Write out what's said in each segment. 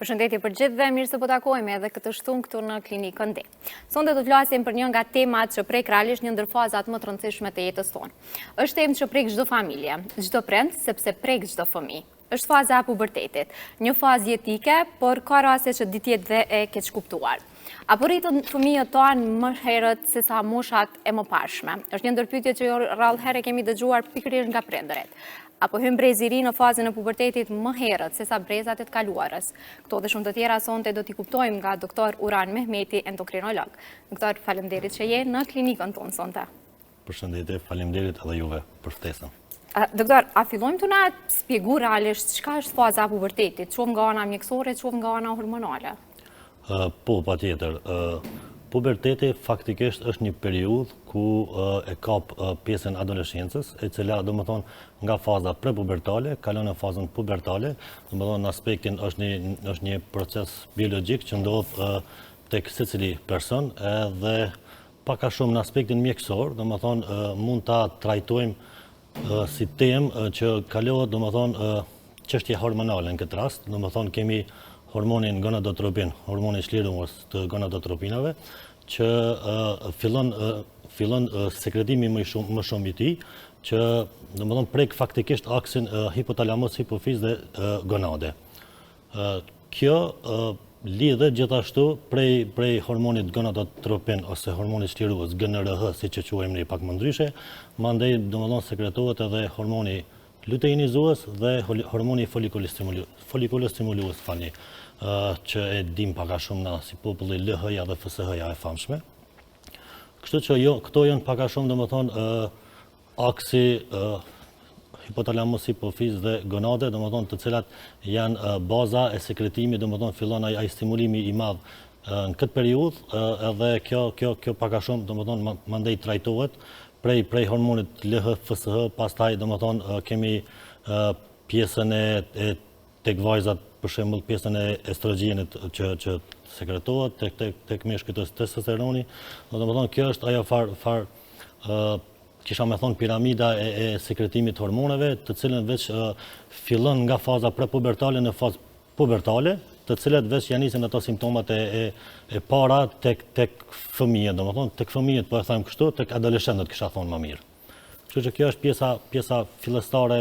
Përshëndetje për gjithëve, mirë se po takojmë edhe këtë shtunë këtu në klinikën D. Sonte do të flasim për një nga temat që prek realisht një ndër fazat më të rëndësishme të jetës tonë. Është temë që prek çdo familje, çdo prind, sepse prek çdo fëmijë. Është faza e pubertetit, një fazë jetike, por ka raste që ditjet dhe e keq kuptuar. Apo rritën fëmijët tonë më herët se sa moshat e mëparshme? Është një ndër pyetje që rrallë herë kemi dëgjuar pikërisht nga prindërit. Apo hyn brezi i ri në fazën e pubertetit më herët se sa brezat e të kaluarës? Këto dhe shumë të tjera sonte do t'i kuptojmë nga doktor Uran Mehmeti, endokrinolog. Doktor, faleminderit që je në klinikën tonë sonte. Përshëndetje, faleminderit edhe juve për ftesën. Doktor, a fillojmë të na spjegu realisht çka është faza e pubertetit, qoftë nga ana mjekësore, qoftë nga ana hormonale? Po, patjetër. Puberteti faktikisht është një periudhë ku e kap pjesën adoleshencës, e cila domethënë nga faza prepubertale kalon në fazën pubertale, domethënë në aspektin është një proces biologjik që ndodh tek secili person edhe pak a shumë në aspektin mjekësor, domethënë mund ta trajtojmë si temë që kalohet domethënë çështje hormonale në këtë rast, domethënë kemi hormonin gonadotropin, hormoni i çlirues të gonadotropinave, që fillon sekretimi më shumë i tij, që domethënë prek faktikisht aksin hipotalamos, hipofiz dhe gonade. Kjo lidhet gjithashtu prej hormonit gonadotropin ose hormonit çlirues GNRH, siç e quajmë ne pak më ndryshe, mandej domethënë sekretohet edhe hormoni luteinizues dhe hormoni folikulostimulues, që e dim pak a shumë na si populli LH-ja dhe FSH-ja e famshme. Kështu që këto janë pak a shumë domethënë aksi hipotalamos, hipofiz dhe gonade, domethënë të cilat janë baza e sekretimit, domethënë fillon ai stimulimi i madh në këtë periudhë, edhe kjo pak a shumë domethënë mandej trajtohet prej hormonit LH, FSH, pastaj domethënë kemi pjesën e tek vajzat, për shembull pjesën e estrogjenit që sekretohet tek meshkujt të testosteroni. Domethënë kjo është ajo kisha me thonë piramida e sekretimit të hormoneve, të cilën veç fillon nga faza prepubertale në fazë pubertale, të cilat veç janë nisin ato simptomat e para tek fëmijët, domethënë tek fëmijët, po e them kështu, tek adoleshentët kisha thonë më mirë. Kështu që kjo është pjesa fillestare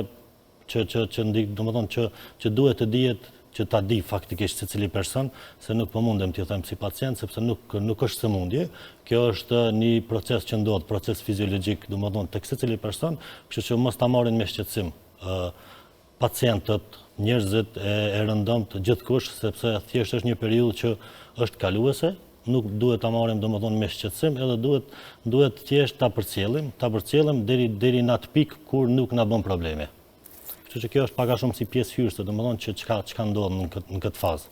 që duhet të dihet, që ta di faktikisht secili person, se nuk po mundem t'ju them si pacient, sepse nuk është sëmundje. Kjo është një proces që ndodh, proces fiziologjik, domethënë tek secili person, kështu që mos ta marrin me shqetësim pacientët, njerëzit e rëndomt, gjithkush, sepse thjesht është një periudhë që është kaluese, nuk duhet ta marrim domethënë me shqetësim, edhe duhet thjesht ta përcjellim deri në atë pikë kur nuk na bën probleme. Kështu që kjo është pak a shumë si pjesë hyrëse, domethënë që çka ndodh në këtë fazë.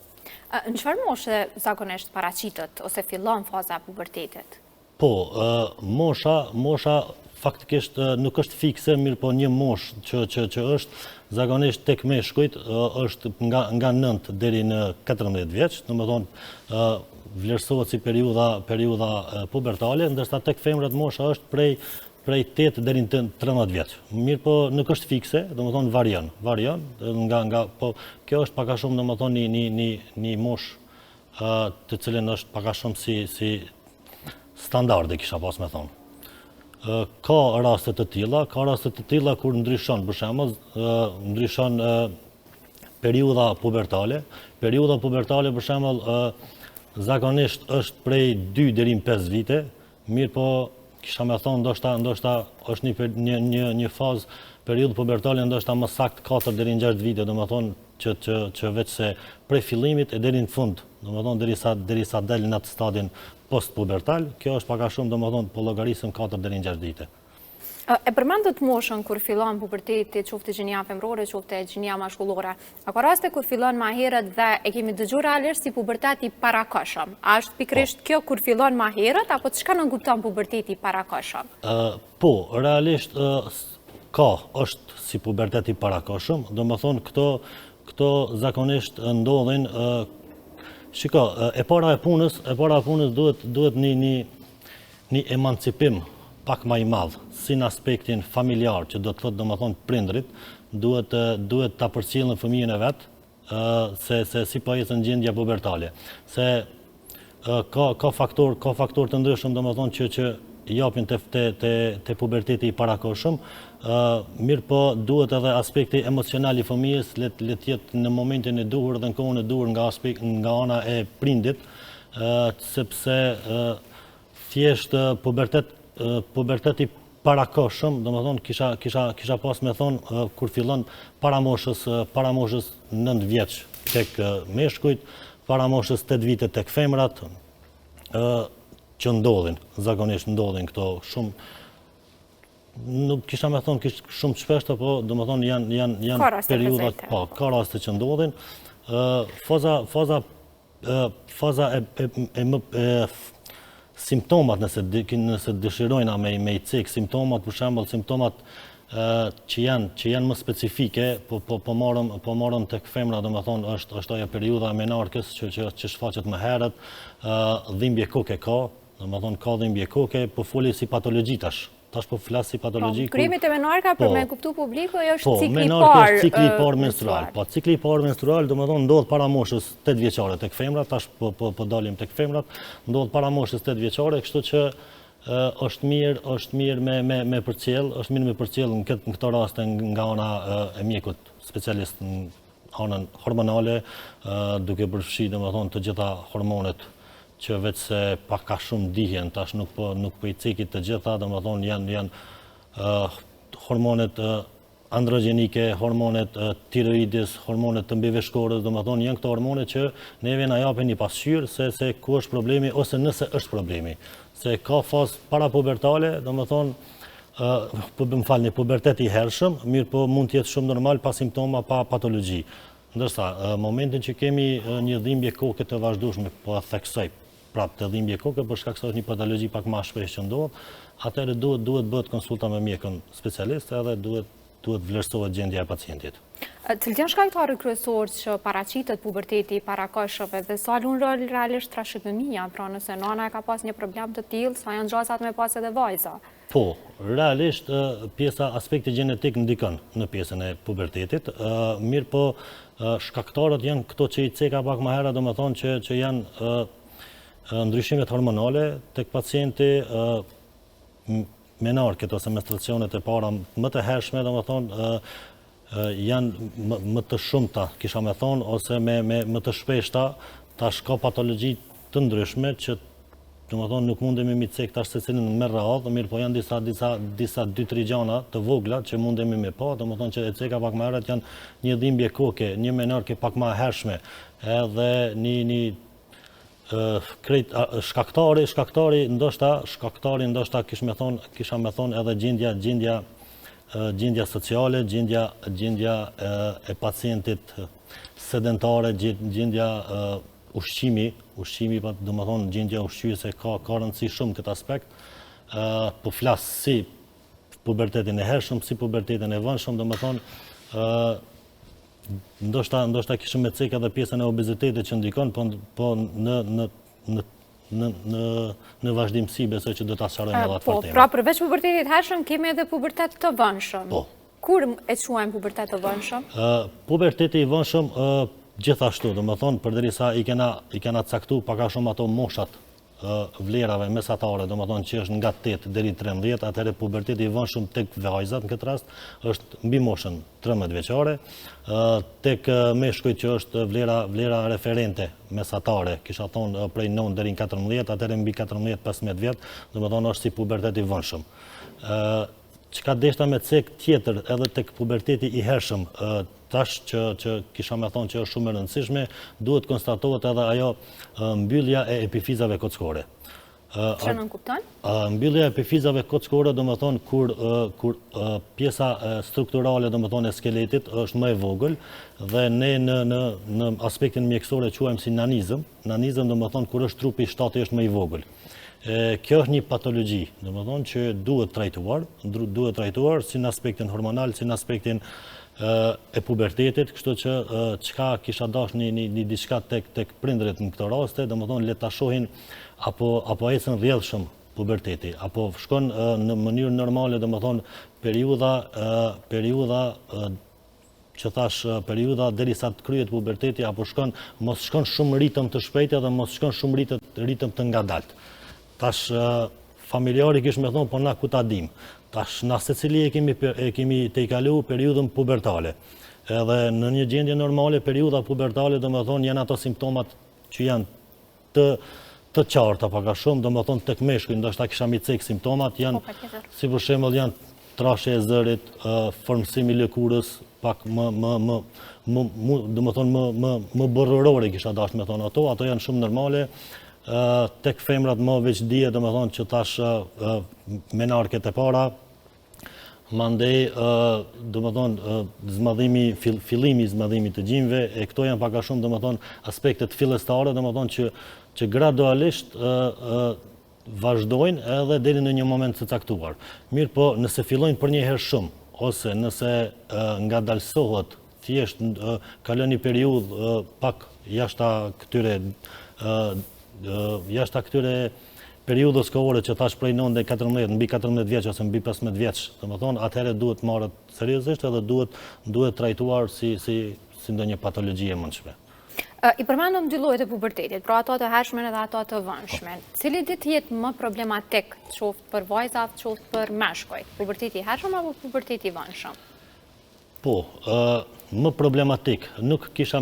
Në çfarë moshe zakonisht paraqitet ose fillon faza e pubertetit? Po, mosha faktikisht nuk është fikse, mirë po një moshë që është zakonisht tek meshkujt është nga 9 deri në 14 vjeç, domethënë vlerësohet si periudha pubertale, ndërsa tek femrat mosha është prej 8 deri në 13 vjeç. Mirë po nuk është fikse, domethënë varion nga po kjo është pak a shumë domethënë një moshë të cilën është pak a shumë si standarde, kisha pas me thonë. Ka raste të tilla kur ndryshon, për shembull, ndryshon periudha pubertale. Periudha pubertale për shembull zakonisht është prej 2 deri në 5 vite, mirë po kisha me thonë ndoshta është një fazë periudhë pubertale ndoshta më saktë 4 deri në 6 vite, domethënë që veç se prej fillimit e deri në fund, domethënë derisa del në atë stadin post-pubertal, kjo është pak a shumë domethënë po llogarisëm 4 deri në 6 vite. E përmendët moshën kur fillon puberteti, qoftë gjinia femrore, qoftë gjinia mashkullore. A ka raste kur fillon më herët dhe e kemi dëgjuar realisht si puberteti parakohshëm? A është pikërisht kjo kur fillon më herët apo çka nënkupton puberteti parakohshëm? Po, realisht është si puberteti parakohshëm, domethënë këto zakonisht ndodhin. Shiko, e para e punës duhet një emancipim pak më i madh, si në aspektin familjar, që do të thotë domethënë prindrit, duhet ta përcjellin fëmijën e vet, se si po ecën gjendja pubertale. Se ka faktor të ndryshëm, domethënë që japin te puberteti i parakohshëm, mirë po duhet edhe aspekti emocional i fëmijës le të jetë në momentin e duhur dhe në kohën e duhur nga ana e prindit, sepse thjesht puberteti parakohshëm, domethënë kisha pas me thonë kur fillon paramoshës 9 vjeç tek meshkujt, paramoshës 8 vite tek femrat, që ndodhin, zakonisht ndodhin këto shumë, nuk kisha me thonë shumë të shpeshta, po domethënë janë periudat, po, ka raste që ndodhin. Faza e simptomat, nëse dëshirojna me i cek simptomat, për shembull simptomat që janë më specifike, po marrëm tek femra, domethënë është ajo periudha e menarkës që shfaqet më herët, dhimbje koke ka, domethënë ka dhimbje koke, po foli si patologji tash po flas si patologji. Krymit e menarka, për me kuptu publiku, është cikli i parë menstrual. Po, cikli i parë menstrual, domethënë ndodh para moshës 8 vjeçare tek femrat, tash po dalim tek femrat, ndodh para moshës 8 vjeçare, kështu që është mirë me përcjell, është mirë me përcjell në këto raste nga ana e mjekut specialist në anën hormonale, duke përfshi domethënë të gjitha hormonet që vetë se pak ka shumë dihen, tash nuk po i cekit të gjitha, domethënë janë hormonet androgjenike, hormonet tiroidis, hormonet të mbiveshkorës, domethënë janë këto hormone që neve na japin një pasqyrë se ku është problemi ose nëse është problemi. Se ka fazë parapubertale, domethënë më falni, pubertet i hershëm, mirë po mund të jetë shumë normal pa simptoma, pa patologji. Ndërsa, momentin që kemi një dhimbje koke të vazhdueshme, po e theksoj prapë të dhimbje koke, për shkak se është një patologji pak më shpesh që ndodh, atëherë duhet bëhet konsulta me mjekun specialist edhe duhet vlerësohet gjendja e pacientit. Cilët janë shkaktarët kryesorë që paraqitet puberteti i parakohshëm dhe sa lun rol realisht trashëgimia, pra nëse nana ka pas një problem të tillë, sa janë gjasat me pas edhe vajza? Po, realisht pjesa aspekti gjenetik ndikon në pjesën e pubertetit, mirë po shkaktarët janë këto që i ceka pak më herët, domethënë që janë ndryshimet hormonale tek pacienti, menarket ose menstruacionet e para më të hershme, domethënë janë më të shumta, kisha me thonë, ose më të shpeshta, tash ka patologji të ndryshme që domethënë nuk mundemi mi cek tash secilin me radhë, mirë po janë disa 2-3 gjana të vogla që mundemi me pa, domethënë që e ceka pak më herët janë një dhimbje koke, një menarke pak më hershme, edhe një shkaktari ndoshta kisha me thonë edhe gjendja sociale, gjendja e pacientit sedentare, gjendja ushqimi, domethënë gjendja ushqyese ka rëndësi shumë këtë aspekt, po flas si pubertetin e hershëm, si pubertetin e vonë, domethënë ndoshta kishim me cek edhe pjesën e obezitetit që ndikon, po në vazhdimsi besoj që do ta sqarojmë edhe atë temë. Po, pra përveç pubertetit të hershëm kemi edhe pubertet të vonshëm. Po. Kur e quajmë pubertet të vonshëm? Puberteti i vonshëm gjithashtu, domethënë përderisa i kena caktuar pak a shumë ato moshat vlerave mesatare, domethënë që është nga 8 deri 13, atëherë puberteti i vonshëm tek vajzat në këtë rast është mbi moshën 13 vjeçare, tek meshkujt që është vlera referente mesatare, kisha thonë prej 9 deri në 14, atëherë mbi 14-15 vjet, domethënë është si puberteti i vonshëm. Çka deshta me cek tjetër edhe tek puberteti i hershëm, tash që kisha me thonë që është shumë e rëndësishme, duhet konstatohet edhe ajo mbyllja e epifizave kockore. Që nën kupton? Mbyllja e epifizave kockore, domethënë kur pjesa strukturale, domethënë e skeletit është më e vogël dhe ne në aspektin mjekësor e quajmë si nanizëm. Nanizëm domethënë kur është trupi i shtati është më i vogël. Kjo është një patologji, domethënë që duhet trajtuar si në aspektin hormonal, si në aspektin e pubertetit, kështu që çka kisha dash një diçka tek prindërit në këto raste, domethënë le ta shohin apo ecën rrjedhshëm puberteti, apo shkon në mënyrë normale, domethënë periudha që thash periudha derisa të kryhet puberteti apo mos shkon shumë ritëm të shpejtë dhe mos shkon shumë ritëm të ngadalt. Tash familjari kish me thonë, po na ku ta dim. Tash na secili e kemi te i kalu periudhën pubertale. Edhe në një gjendje normale, periudha pubertale do me thonë janë ato simptomat që janë të qarta pak a shumë, do me thonë tek meshkuj, ndoshta kisha mi cek simptomat janë, si për shembull janë trashje e zërit, formësimi lëkurës, pak do me thonë më borërore kisha dash me thonë ato janë shumë normale. Tek femrat më veç dije, do me thonë që tash menarket e para, mandej, do me thonë, fillimi zmadhimi të gjimve, e këto janë pak a shumë, do me thonë, aspektet fillestare, do me thonë që gradualisht vazhdojnë edhe deri në një moment të caktuar. Mirë po, nëse fillojnë për një herë shumë, ose nëse nga dalsohet, thjesht kalon një periudhë pak jashta këtyre periudhës kohore që thash prej 9 dhe 14, mbi 14 vjeç ose mbi 15 vjeç, domethënë atëherë duhet marrët seriozisht edhe duhet trajtuar si ndonjë patologji e mundshme. I përmendëm dy llojet e pubertetit, pra ato të hershme dhe ato të vënshme. Cili ditë jetë më problematik, qoftë për vajzat, qoftë për meshkujt? Puberteti i hershëm apo puberteti i vënshëm? Po, më problematik, nuk kisha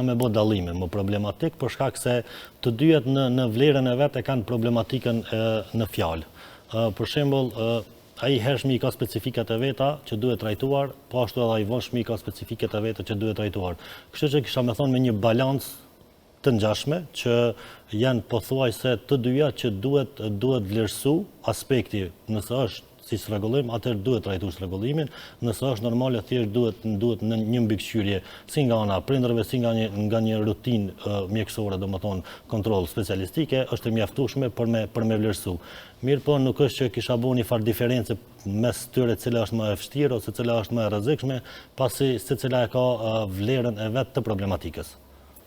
me bo dallime, më problematik, për shkak se të dyjet në vlerën e vetë e kanë problematikën në fjalë. Për shembull, ai hershmi ka specifikat e veta që duhet trajtuar, po ashtu edhe ai vënshmi ka specifikat e veta që duhet trajtuar. Kështu që kisha me thonë me një balancë të ngjashme që janë pothuajse të dyja që duhet vlerësu aspekti, nëse është si srregullim, atëherë duhet trajtuar srregullimin, nëse është normale thjesht duhet në një mbikëqyrje si nga ana prindërve, si nga një rutinë mjekësore, domethënë kontroll specialistike, është e mjaftueshme për me vlerësu. Mirë po, nuk është që kisha bu një farë diferencë mes tyre cila është më e vështirë ose cila është më e rrezikshme, pasi secila e ka vlerën e vet të problematikës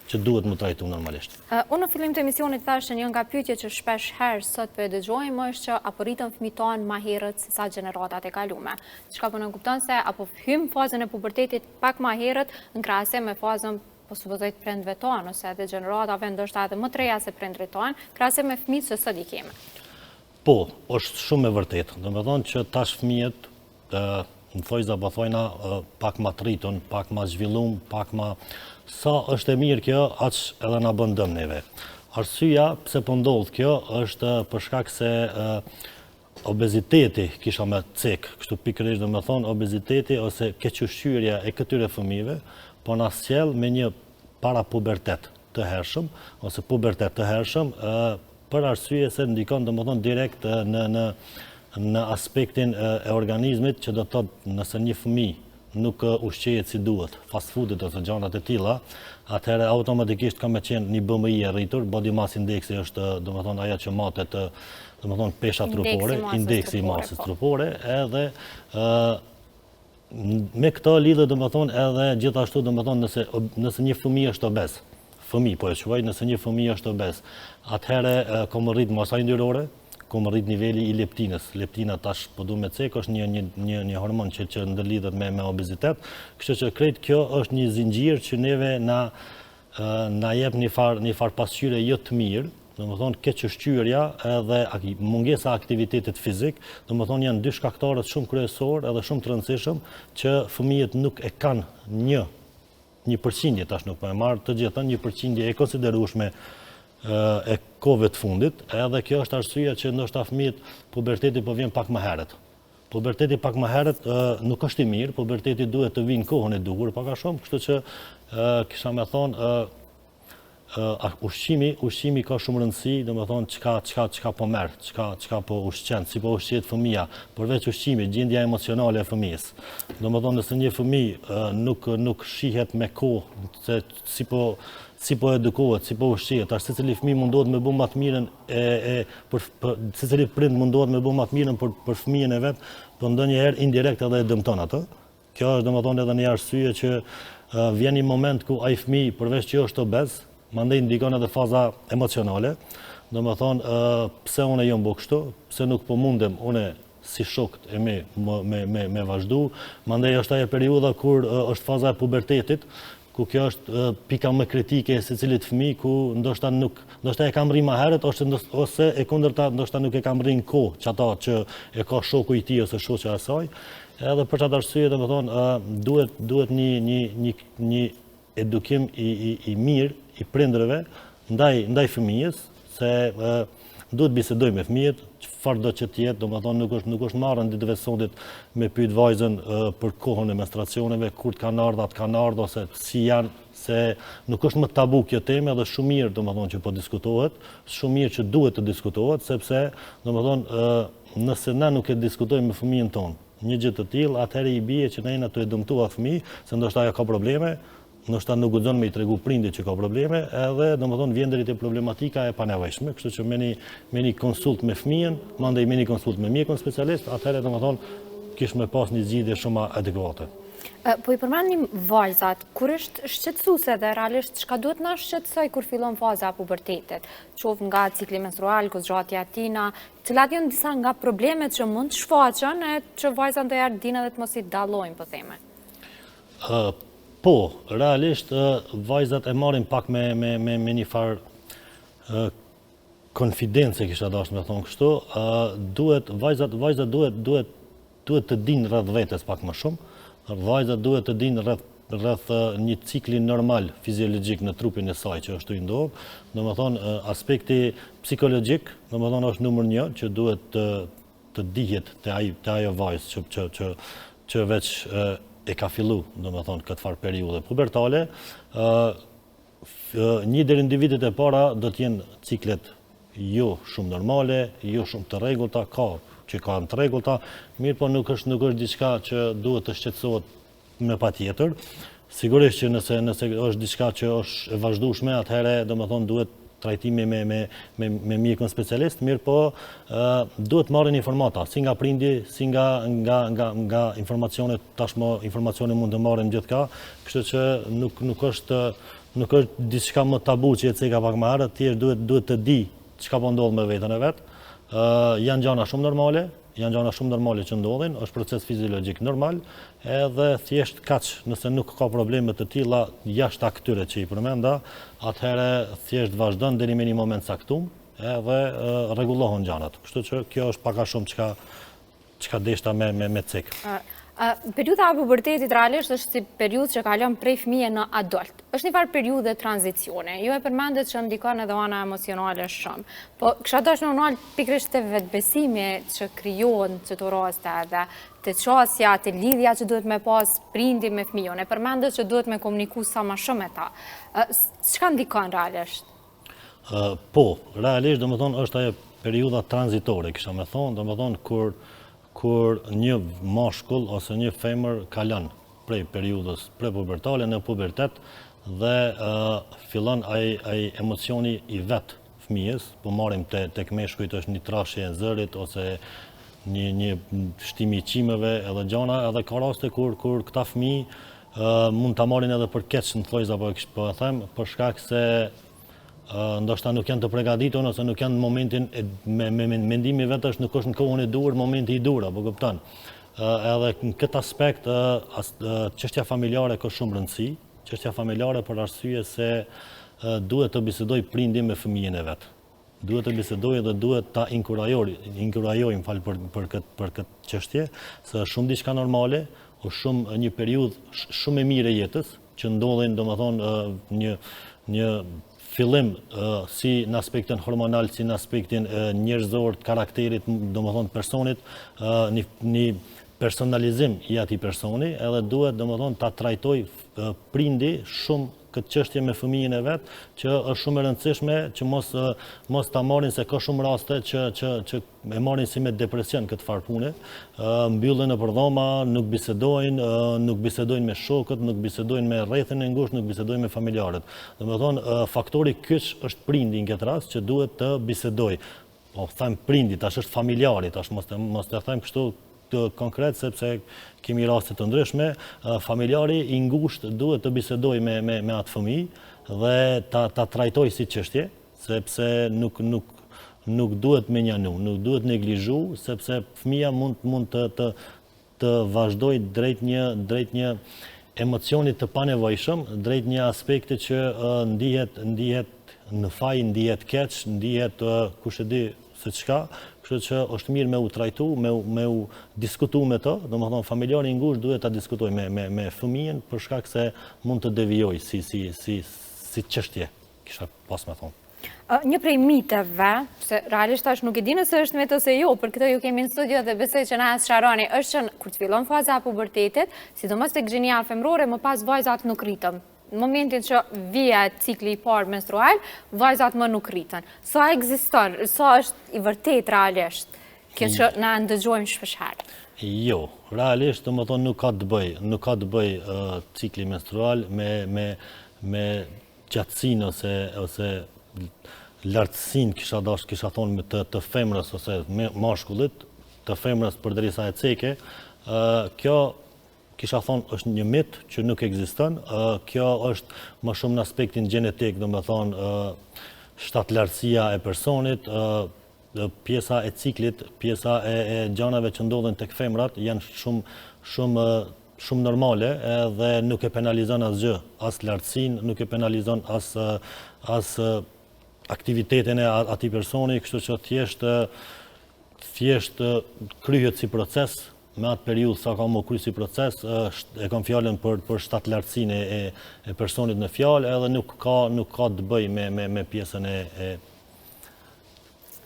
që duhet më trajtu normalisht. Unë në fillim të emisionit thash që një nga pyetjet që shpesh herë sot po e dëgjojmë është që apo rritën fëmijët tanë më herët se sa gjeneratat e kaluara. Çka po na kupton se apo hym fazën e pubertetit pak më herët në krahasim me fazën po supozoj të prindve tanë ose edhe gjeneratave ndoshta edhe më të reja se prindrit tanë, krahasim me fëmijët që sot i kemi. Po, është shumë e vërtetë. Domethënë që tash fëmijët në thojza po thojna pak më të rritun, pak më zhvillum, pak më sa është e mirë kjo, aq edhe na bën dëm neve. Arsyeja pse po ndodh kjo është për shkak se obeziteti kisha me cek, kështu pikërisht do të thonë obeziteti ose kequshqyrja e këtyre fëmijëve po na sjell me një parapubertet të hershëm ose pubertet të hershëm për arsye se ndikon domethënë direkt në aspektin e organizmit që do të thotë nëse një fëmijë nuk ushqehet si duhet, fast foodit ose gjanat e tilla, atëherë automatikisht ka me qenë një BMI e rritur, body mass indeksi është domethënë ajo që matet domethënë pesha trupore, indeksi i masës trupore, edhe me këto lidhet domethënë edhe gjithashtu domethënë nëse një fëmijë është obez, nëse një fëmijë është obez, atëherë ka më rrit masa yndyrore, ka më rrit niveli i leptinës. Leptina tash po du me cek, është një hormon që ndërlidhet me obezitet, kështu që krejt kjo është një zinxhir që neve na jep një far pasqyre jo të mirë, domethënë kequshqyrja edhe mungesa aktivitetit fizik, domethënë janë dy shkaktarët shumë kryesor edhe shumë të rëndësishëm që fëmijët nuk e kanë një përqindje, tash nuk po e marr të gjitha, një përqindje e konsiderueshme e kohëve të fundit, edhe kjo është arsyeja që ndoshta fëmijët puberteti po vjen pak më herët. Puberteti pak më herët nuk është i mirë, puberteti duhet të vinë kohën e duhur pak a shumë, kështu që kisha me thonë ushqimi ka shumë rëndësi, domethënë çka po merr, çka po ushqen, si po ushqehet fëmia, përveç ushqimit, gjendja emocionale e fëmijës. Domethënë nëse një fëmijë nuk shihet me kohë se si po edukohet, si po ushqehet, tash secili fëmijë mundohet me bë më të mirën secili prind mundohet me bë më të mirën për fëmijën e vet, por ndonjëherë indirekt edhe e dëmton atë. Kjo është domethënë edhe një arsye që vjen një moment ku ai fëmijë përveç që është obez, mandej ndikon edhe faza emocionale. Domethënë pse unë jam bë kështu, pse nuk po mundem unë si shokët e me vazhdu. Mandej është ajo periudha kur është faza e pubertetit, ku kjo është pika më kritike e secilit fëmijë, ku ndoshta e kam rri më herët, ose e kundërta ndoshta nuk e kam rri në kohë çata që e ka shoku i tij ose shoqja e saj. Edhe për çatë arsye, domethënë, duhet një edukim i mirë i prindërve ndaj fëmijës, se duhet bisedoj me fëmijët, çfarë do që t'jetë, domethënë nuk është marrën ditëve sotit me pyet vajzën për kohën e menstruacioneve, kur të kanë ardhur, atë kanë ardhur ose si janë, se nuk është më tabu kjo temë, dhe shumë mirë domethënë që po diskutohet, shumë mirë që duhet të diskutohet, sepse domethënë nëse na nuk e diskutojmë me fëmijën tonë një gjë të tillë, atëherë i bie që ne të e dëmtuar fëmijë, se ndoshta ajo ka probleme, ndoshta nuk guxon me i tregu prindit që ka probleme, edhe domethënë vjen deri te problematika e panevojshme, kështu që me një konsult me fëmijën, mandej me një konsult me mjekun specialist, atëherë domethënë kish me pas një zgjidhje shumë adekuate. Po i përmendim vajzat, kur është shqetësuese dhe realisht çka duhet na shqetësoj kur fillon faza e pubertetit, qoftë nga cikli menstrual, kozgjatja e tina, cilat janë disa nga problemet që mund të shfaqen e që vajzat ndonjëherë dinë edhe të mos i dallojnë, po theme. Po, realisht vajzat e marrin pak me një farë konfidencë, kisha dashur me thonë kështu, vajzat duhet të dinë rreth vetes pak më shumë. Vajzat duhet të dinë rreth një cikli normal fiziologjik në trupin e saj që është i ndodhur. Domethënë aspekti psikologjik, domethënë është numër 1 që duhet të dihet te ajo vajzë që veç e ka fillu, domethënë këtë farë periudhe pubertale. Një deri në 2 vitet e para do të jenë ciklet jo shumë normale, jo shumë të rregullta, që ka në të rregullta, mirë po nuk është diçka që duhet të shqetësohet me patjetër. Sigurisht që nëse është diçka që është e vazhdueshme, atëherë domethënë duhet trajtimi me mjekun specialist, mirë po duhet marrin informata, si nga prindi, si nga informacionet, tashmë informacione mund të marrin gjithka, kështu që nuk është diçka më tabu që e ceka pak më herët, thjesht duhet të di çka po ndodh me veten e vet. Janë gjëra shumë normale që ndodhin, është proces fiziologjik normal, edhe thjesht kaq, nëse nuk ka probleme të tilla jashtë këtyre që i përmenda, atëherë thjesht vazhdon deri në një moment caktuar, edhe rregullohen gjërat. Kështu që kjo është pak a shumë çka deshta me cek. Periudha e pubertetit realisht është si periudhë që kalon prej fëmije në adult. Është një farë periudhë transicione. Ju e përmendet që ndikon edhe ana emocionale shumë. Po kisha dashur normal pikërisht te vetbesimi që krijohen çdo raste edhe te çësia, te lidhja që duhet me pas prindi me fëmijën. E përmendet që duhet me komuniku sa më shumë me ta. Çka ndikon realisht? Po, realisht domethënë është ajo periudha tranzitore, kisha më thonë, domethënë kur një mashkull ose një femër kalon prej periudhës prepubertale në pubertet dhe fillon ai emocioni i vet fëmijës, po marrim tek meshkujt është një trashje e zërit ose një shtimi i qimeve edhe gjana, edhe ka raste kur këta fëmijë mund ta marrin edhe për keq në thojza, po e them, për shkak se ndoshta nuk janë të përgatitur ose nuk janë në momentin me mendimi vetë nuk është në kohën e duhur, momenti i duhur, apo kupton. Edhe në këtë aspekt çështja familjare ka shumë rëndësi, çështja familjare për arsye se duhet të bisedoj prindi me fëmijën e vet. Duhet të bisedoj dhe duhet ta inkurajojmë për këtë çështje, se është shumë diçka normale, është shumë një periudhë shumë e mirë e jetës, që ndodhin domethënë një fillim si në aspektin hormonal, si në aspektin njerëzor, të karakterit, domethënë personit, një personalizim i atij personi, edhe duhet domethënë ta trajtoj prindi shumë këtë çështje me fëmijën e vet, që është shumë e rëndësishme që mos ta marrin, se ka shumë raste që e marrin si me depresion këtë farë pune, mbyllen nëpër dhoma, nuk bisedojnë me shokët, nuk bisedojnë me rrethin e ngushtë, nuk bisedojnë me familjarët. Domethënë faktori kyç është prindi në këtë rast që duhet të bisedoj. Po them prindi, tash është familjari, tash mos të them kështu konkret, sepse kemi raste të ndryshme, familjari i ngushtë duhet të bisedoj me atë fëmijë dhe ta trajtoj si çështje, sepse nuk nuk duhet menjanu, nuk duhet neglizhu, sepse fëmija mund të vazhdoj drejt një emocionit të panevojshëm, drejt një aspekti që ndihet në faj, ndihet keq, ndihet kush e di se çka, kështu që është mirë me u trajtu, me u diskutu me të, domethënë familjari i ngushtë duhet ta diskutoj me fëmijën për shkak se mund të devijoj si çështje, kisha pas me thonë. Një prej miteve, se realisht tash nuk e di nëse është mit ose jo, për këtë ju kemi në studio dhe besoj që na sqaroni, është që kur të fillon faza e pubertetit, sidomos tek gjenia femërore, më pas vajzat nuk rritën. Në momentin që vija cikli i parë menstrual, vajzat më nuk rritën. Sa ekziston, sa është i vërtet realisht, kjo që na ndëgjojmë shpeshherë? Jo, realisht domethënë nuk ka të bëj cikli menstrual me gjatësinë ose lartësinë kisha thonë të femrës ose mashkullit, të femrës përderisa e ceke, kjo kisha thonë është një mit që nuk ekziston, kjo është më shumë në aspektin gjenetik, domethënë shtatlartësia e personit, pjesa e ciklit, pjesa e gjanave që ndodhen tek femrat janë shumë normale dhe nuk e penalizon asgjë, as lartësinë, nuk e penalizon as aktivitetin e atij personi, kështu që thjesht kryhet si proces, me atë periudhë sa ka më kry si proces, e kam fjalën për shtatlartësinë e personit në fjalë, edhe nuk ka të bëj me pjesën e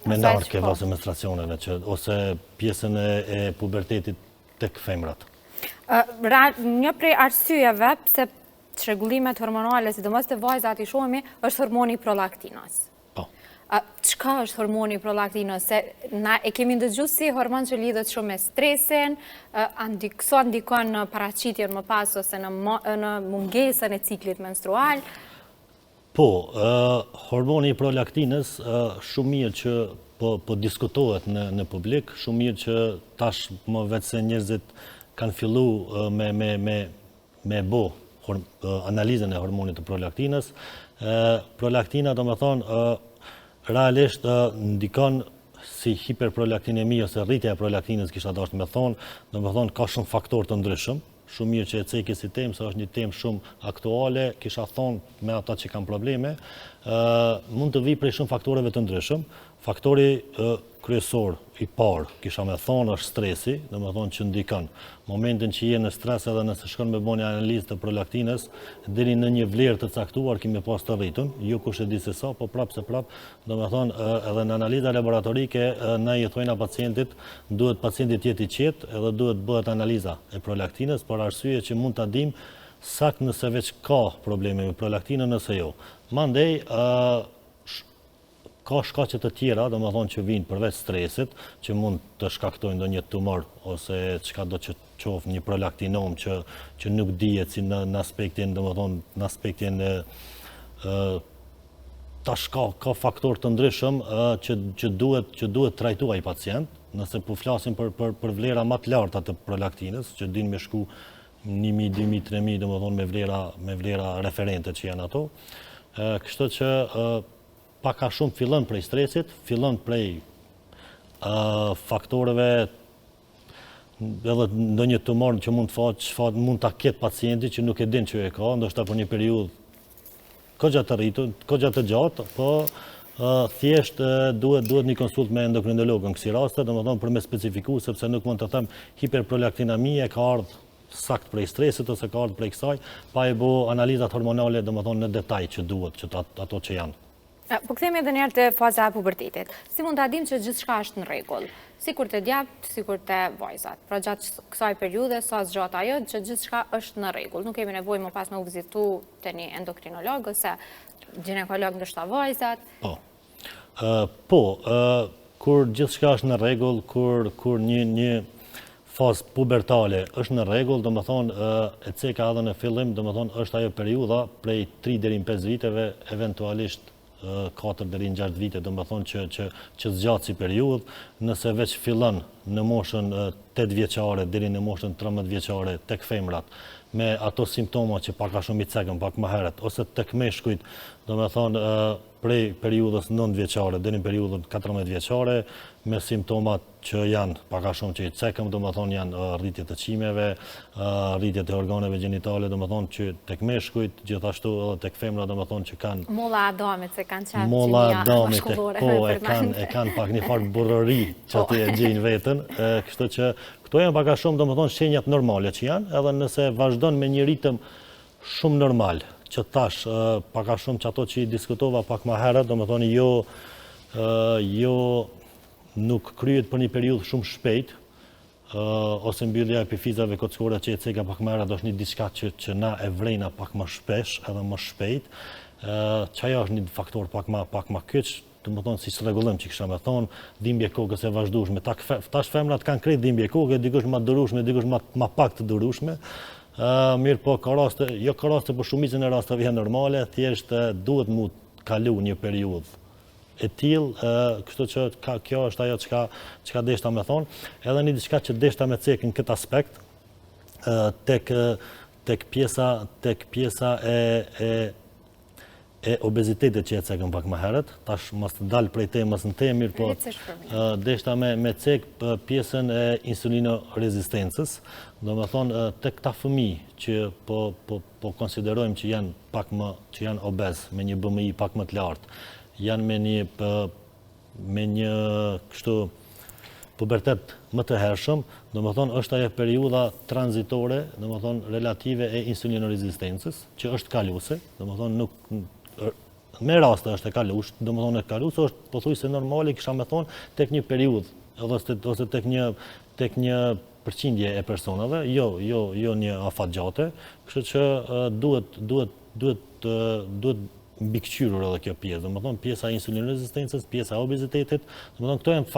menarkeve ose menstruacioneve, ose pjesën e pubertetit tek femrat. Një prej arsyeve pse çrregullimet hormonale, sidomos te vajzat i shohimi, është hormoni prolaktinos. Po. Çka është hormoni prolaktinos? Se na e kemi ndëgjuar si hormon që lidhet shumë me stresin, sa ndikon në paraqitjen më pas ose në mungesën e ciklit menstrual. Po, hormoni prolaktinës shumë mirë që po diskutohet në publik, shumë mirë që tash më vetë se njerëzit kanë fillu me bo analizën e hormonit të prolaktinës. Prolaktina, do më thonë, realisht ndikon si hiperprolaktinemi ose rritja e prolaktinës, kisha dashur me thonë, do më thonë, ka shumë faktor të ndryshëm. Shumë mirë që e ceki si temë, se është një temë shumë aktuale, kisha thonë me ata që kanë probleme, mund të vi prej shumë faktoreve të ndryshëm. Faktori kryesor i parë, kisha me thonë, është stresi, dhe me thonë që ndikon. Momentin që je në stres edhe nëse shkon me bëni analizë të prolaktinës, deri në një vlerë të caktuar kemi pas të rritun, jo kush e di se sa, po prap se prap, dhe me thonë, edhe në analiza laboratorike, ne i thojna pacientit, duhet pacientit jetë i qetë, edhe duhet bëhet analiza e prolaktinës, për arsye që mund të dim sakt nëse veç ka probleme me prolaktinën nëse jo. Mandej, ka shkaqe të tjera, do më thonë që vinë përveç stresit, që mund të shkaktojnë ndonjë tumor, ose çka do që qofë një prolaktinom që nuk dihet si në aspektin, do më thonë, në aspektin tash ka faktor të ndryshëm që duhet trajtuar ai pacient, nëse po flasim për vlera më të larta të prolaktinës, që din me shku 1.000, 2.000, 3.000, do më thonë me vlera referente që janë ato. Kështu që paka shumë fillon prej stresit, fillon prej faktoreve, edhe ndonjë tumor që mund ta ketë pacienti që nuk e din që e ka, ndoshta për një periudhë kogja të rritur, kogja të gjatë, po thjesht duhet një konsult me endokrinolog në kësi raste, domethënë për me specifiku, sepse nuk mund të them hiperprolaktinamia ka ardhur sakt prej stresit ose ka ardhur prej kësaj, pa e bo analizat hormonale domethënë në detaj që duhet, që ato që janë. Po kthehemi edhe një herë te faza e pubertetit. Si mund ta dim që gjithçka është në rregull? Sikur te djapt, sikur te vajzat. Pra gjatë kësaj periudhe, sa zgjat ajo, që gjithçka është në rregull. Nuk kemi nevojë më pas me u vizitu te një endokrinolog ose ginekolog ndoshta vajzat. Po, kur gjithçka është në rregull, kur një fazë pubertale është në rregull, do më thonë, e ceka edhe në fillim, do më thonë, është ajo periudha prej 3 deri në 5 viteve, eventualisht 4 deri në 6 vite, do më thonë që zgjatë si periudhë, nëse veç fillon në moshën 8 vjeçare deri në moshën 13 vjeçare tek femrat me ato simptoma që pak a shumë i cekën pak më herët, ose tek meshkujt, domethënë prej periudhës 9 vjeçare deri në periudhën 14 vjeçare me simptomat që janë pak a shumë që i cekëm, domethënë janë rritje të çimeve, rritje të organeve gjinitale, domethënë që tek meshkujt, gjithashtu edhe tek femrat, domethënë që kanë molla e Adamit se kanë qenë molla e Adamit, mashkullore. po e kanë pak një farë burrëri që ti e gjejnë veten, kështu që këto janë pak a shumë domethënë shenjat normale që janë, edhe nëse vazhdon me një ritëm shumë normal, që tash pak a shumë që ato që i diskutova pak më herët, domethënë jo nuk kryhet për një periudhë shumë shpejt, ose mbyllja e epifizave kockore që e ceka pak më herët është një diçka që na e vrejna pak më shpesh edhe më shpejt, që ajo është një faktor pak më kyç, domethënë si rregullim që kisha me thonë, dhimbje kokës e vazhdueshme. Tash femrat kanë krejt dhimbje kokë, dikush më të durueshme, dikush më pak të durueshme. Mirë po ka raste, jo ka raste, por shumicën e rasteve janë normale, thjesht duhet mu kalu një periudhë e tillë, kështu që kjo është ajo çka deshta me thonë. Edhe një diçka që deshta me cekë në këtë aspekt, tek pjesa e obezitetit që e cekëm pak më herët, tash mos të dalë prej temës në temë, mirë po deshta me cekë pjesën e insulinorezistencës, do me thonë tek ta fëmijë që po konsiderojmë që janë obez, me një BMI pak më të lartë, janë me një kështu pubertet më të hershëm, do me thonë është ajo periudha tranzitore, do me thonë relative e insulinorezistencës, që është kaluese, do me thonë me raste është e kalush, do me thonë e kaluese është pothuajse normale, kisha me thonë, tek një periudhë, ose tek një përqindje e personave, jo një afat gjate, kështu që duhet mbikëqyrur edhe kjo pjesë, do me thonë pjesa e insulinorezistencës, pjesa e obezitetit, do me thonë këto janë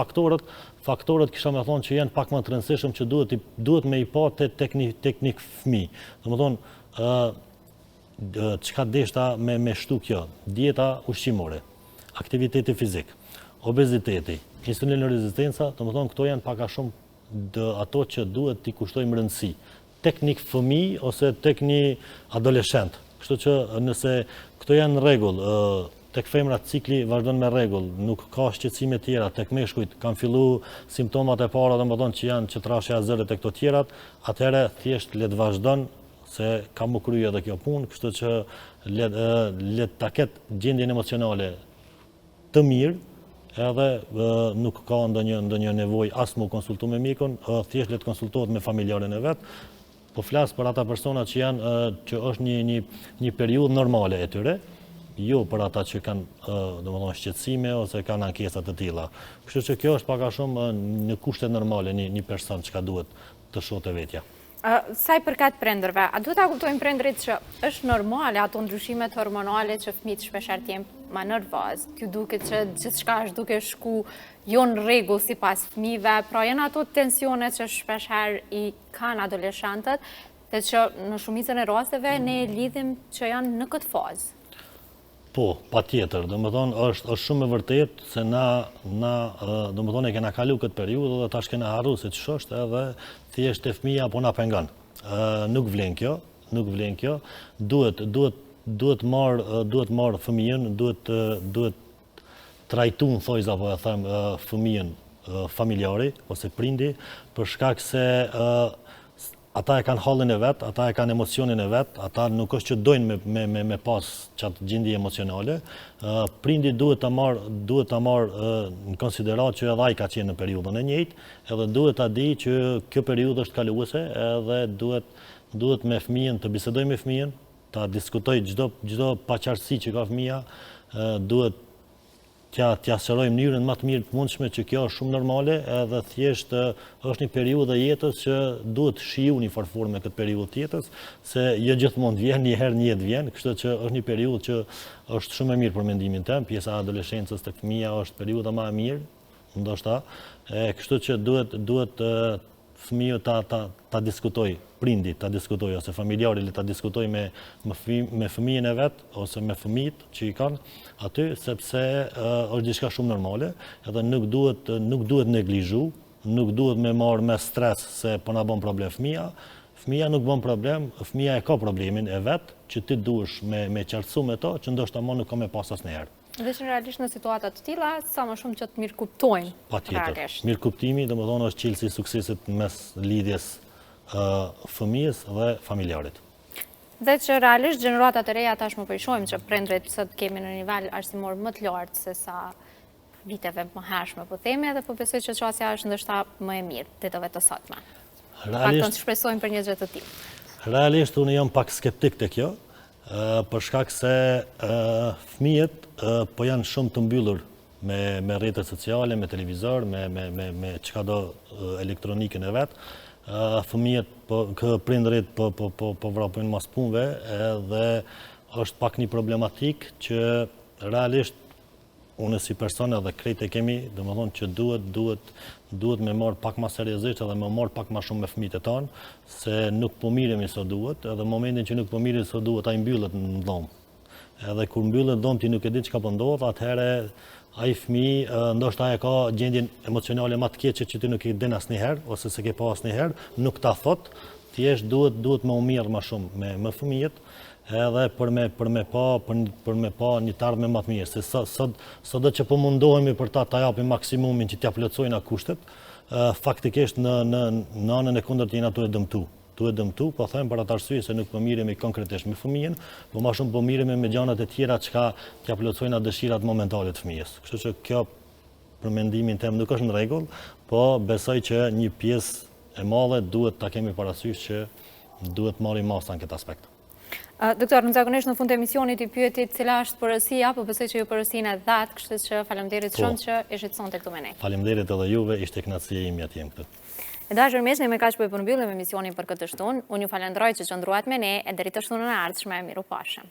faktorët kisha me thonë që janë pak më të rëndësishëm që duhet me i pa tek një fëmijë. Do me thonë çka deshta me shtu kjo, dieta ushqimore, aktiviteti fizik, obeziteti, insulinorezistenca, do me thonë këto janë pak a shumë ato që duhet t'i kushtojmë rëndësi tek një fëmijë ose tek një adoleshent. Kështu që nëse këto janë në rregull, tek femrat cikli vazhdon me rregull, nuk ka shqetësime tjera, tek meshkujt kanë fillu simptomat e para, domethënë që janë qetrashja e zërit e këto tjerat, atëherë thjesht le të vazhdon se ka më krye edhe kjo punë, kështu që le ta ketë gjendjen emocionale të mirë, edhe nuk ka ndonjë nevojë as mu konsultu me mjekun, thjesht le të konsultohet me familjarin e vet. Po flas për ata persona që është një periudhë normale e tyre, jo për ata që kanë domethënë shqetësime ose kanë ankesa të tilla. Kështu që kjo është pak a shumë në kushte normale një person që duhet të shohë vetja. Sa i përket prindërve, a duhet ta kuptojmë prindrit që është normale ato ndryshimet hormonale që fëmijët shpeshherë janë më nervoz, t'ju duket që gjithçka është duke shku jo në rregull sipas fëmijëve, pra janë ato tensionet që shpeshherë i kanë adoleshentët, dhe që në shumicën e rasteve ne lidhim që janë në këtë fazë. Po, patjetër, domethënë është shumë e vërtetë se na domethënë e kena kalu këtë periudhë dhe tash kena harru se ç'është është edhe thjesht e fëmia po na pengon. Nuk vlen kjo, duhet marr fëmijën, duhet trajtuar thojza apo e them fëmijën familjari ose prindi për shkak se ata e kanë hallin e vet, ata e kanë emocionin e vet, ata nuk është që dojnë me pas qatë gjendje emocionale. Prindi duhet ta marrë në konsiderat që edhe ai ka qenë në periudhën e njëjtë, edhe duhet ta di që kjo periudhë është kaluese, edhe duhet me fëmijën të bisedoj me fëmijën, ta diskutoj çdo paqartësi që ka fëmia, duhet t'ja sqarojmë mënyrën më të mirë të mundshme që kjo është shumë normale, edhe thjesht është një periudhë e jetës që duhet shiju një forme këtë periudhë të jetës, se jo gjithmonë vjen, një herë në jetë vjen, kështu që është një periudhë që është shumë e mirë për mendimin tim, pjesa e adoleshencës tek fëmia është periudha më e mirë, ndoshta, kështu që duhet fëmiu ta diskutoj, prindi ta diskutoj ose familjari le ta diskutoj me fëmijën e vet ose me fëmijët që i kanë aty, sepse është diçka shumë normale, edhe nuk duhet neglizhu, nuk duhet me marrë me stres se po na bën problem fëmija. Fëmija nuk bën problem, fëmija e ka problemin e vetë, që ti duhesh me qartësu me to, që ndoshta më nuk ka me pas asnjëherë. Dhe që realisht në situatat të tilla, sa më shumë që të mirë kuptojnë. Patjetër. Mirë kuptimi, domethënë është çelësi i suksesit mes lidhjes fëmijës dhe familjarit. Dhe që realisht gjeneratat e reja tashmë po i shohim që prindrit sot kemi në nivel arsimor më të lartë se sa viteve më hershme, po themi, edhe po besoj që çështja është ndoshta më e mirë ditëve të sotme. Fakton të shpresojmë për një gjë të tillë. Realisht unë jam pak skeptik te kjo, për shkak se fëmijët po janë shumë të mbyllur me rrjetet sociale, me televizor, me çka do elektronikën e vet. Fëmijët prindërit po vrapojnë mas punëve edhe është pak një problematik që realisht unë si person edhe krejt e kemi, domethënë që duhet me marr pak më seriozisht edhe me marr pak më shumë me fëmijët e tanë, se nuk po miremi sa duhet, edhe momentin që nuk po miremi sa duhet ai mbyllet në dhomë. Edhe kur mbyllet në dhomë ti nuk e di çka po ndodh, atëherë ai fëmijë ndoshta e ka gjendjen emocionale më të keqe që ti nuk i den asnjëherë ose se ke pa asnjëherë, nuk ta thot, thjesht duhet më u mirë më shumë me fëmijët. Edhe për me pa një të ardhme më të mirë, se sot që po mundohemi për ta japim maksimumin që t'ja plotësojnë kushtet, faktikisht në anën e kundërt jena tu e dëmtu, po them për atë arsye se nuk po miremi konkretisht me fëmijën, po më shumë po miremi me gjanat e tjera çka t'ja plotësojnë dëshirat momentale të fëmijës. Kështu që kjo për mendimin tim nuk është në rregull, po besoj që një pjesë e madhe duhet ta kemi parasysh që duhet marrim masa në këtë aspekt. Doktor, në zakonisht në fund të emisionit i pyetit cila është porosia, po besoj që ju porosinë e dhatë, kështu që faleminderit shumë që ishit sonte këtu me ne. Faleminderit edhe juve, ishte kënaqësi ime atje këtu. E dashur miq, ne me kaq po e përmbyllim emisionin për këtë shtunë. Unë ju falenderoj që qëndruat me ne e deri të shtunën e ardhshme, miru pafshim.